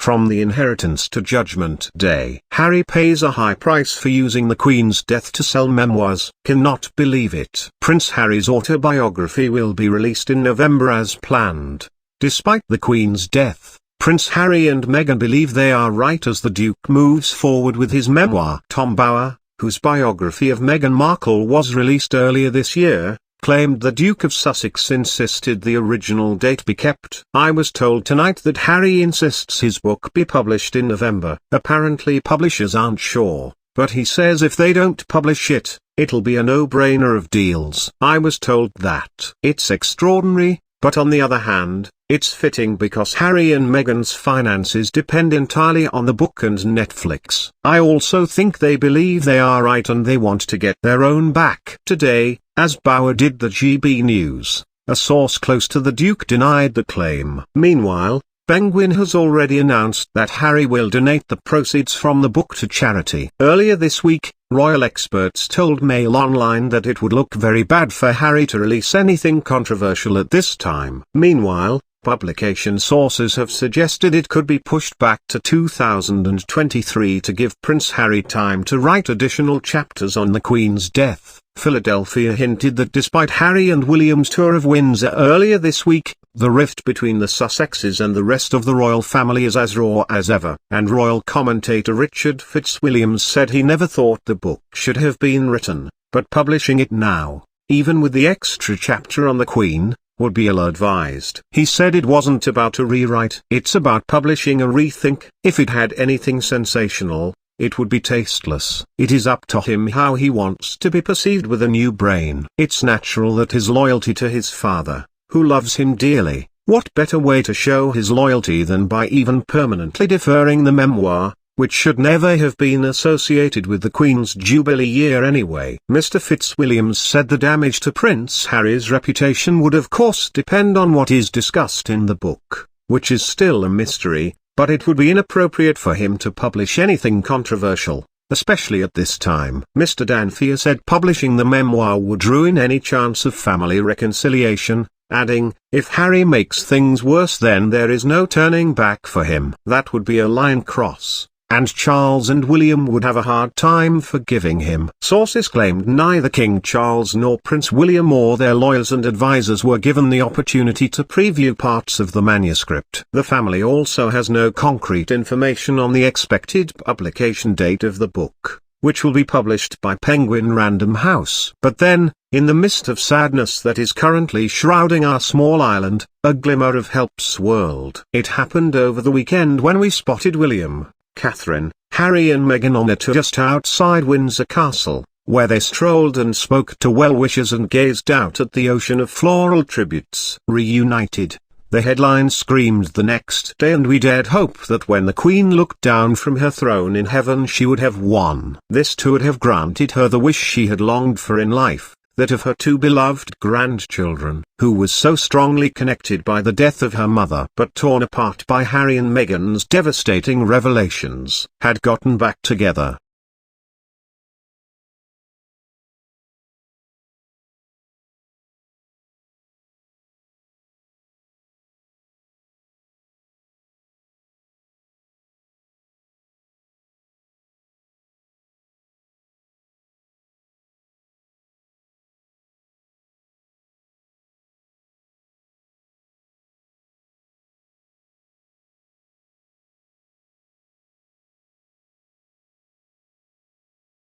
From the inheritance to Judgment Day. Harry pays a high price for using the Queen's death to sell memoirs. Cannot believe it. Prince Harry's autobiography will be released in November as planned. Despite the Queen's death, Prince Harry and Meghan believe they are right as the Duke moves forward with his memoir. Tom Bower, whose biography of Meghan Markle was released earlier this year, claimed the Duke of Sussex insisted the original date be kept. I was told tonight that Harry insists his book be published in November. Apparently publishers aren't sure, but he says if they don't publish it, it'll be a no-brainer of deals. I was told that. It's extraordinary, but on the other hand, it's fitting because Harry and Meghan's finances depend entirely on the book and Netflix. I also think they believe they are right and they want to get their own back. Today, as Bower did the GB News, a source close to the Duke denied the claim. Meanwhile, Penguin has already announced that Harry will donate the proceeds from the book to charity. Earlier this week, royal experts told Mail Online that it would look very bad for Harry to release anything controversial at this time. Meanwhile, publication sources have suggested it could be pushed back to 2023 to give Prince Harry time to write additional chapters on the Queen's death. Philadelphia hinted that despite Harry and William's tour of Windsor earlier this week, the rift between the Sussexes and the rest of the royal family is as raw as ever. And royal commentator Richard Fitzwilliams said he never thought the book should have been written, but publishing it now, even with the extra chapter on the Queen, would be ill-advised. He said it wasn't about a rewrite. It's about publishing a rethink. If it had anything sensational, it would be tasteless. It is up to him how he wants to be perceived with a new brain. It's natural that his loyalty to his father, who loves him dearly, what better way to show his loyalty than by even permanently deferring the memoir, which should never have been associated with the Queen's Jubilee year anyway. Mr. Fitzwilliams said the damage to Prince Harry's reputation would of course depend on what is discussed in the book, which is still a mystery, but it would be inappropriate for him to publish anything controversial, especially at this time. Mr. Danfier said publishing the memoir would ruin any chance of family reconciliation, adding, if Harry makes things worse then there is no turning back for him. That would be a line cross, and Charles and William would have a hard time forgiving him. Sources claimed neither King Charles nor Prince William or their lawyers and advisors were given the opportunity to preview parts of the manuscript. The family also has no concrete information on the expected publication date of the book, which will be published by Penguin Random House. But then, in the mist of sadness that is currently shrouding our small island, a glimmer of hope's world. It happened over the weekend when we spotted William, Catherine, Harry and Meghan on a tour just outside Windsor Castle, where they strolled and spoke to well-wishers and gazed out at the ocean of floral tributes. Reunited, the headline screamed the next day, and we dared hope that when the Queen looked down from her throne in heaven she would have won. This too would have granted her the wish she had longed for in life, that of her two beloved grandchildren, who was so strongly connected by the death of her mother but torn apart by Harry and Meghan's devastating revelations, had gotten back together.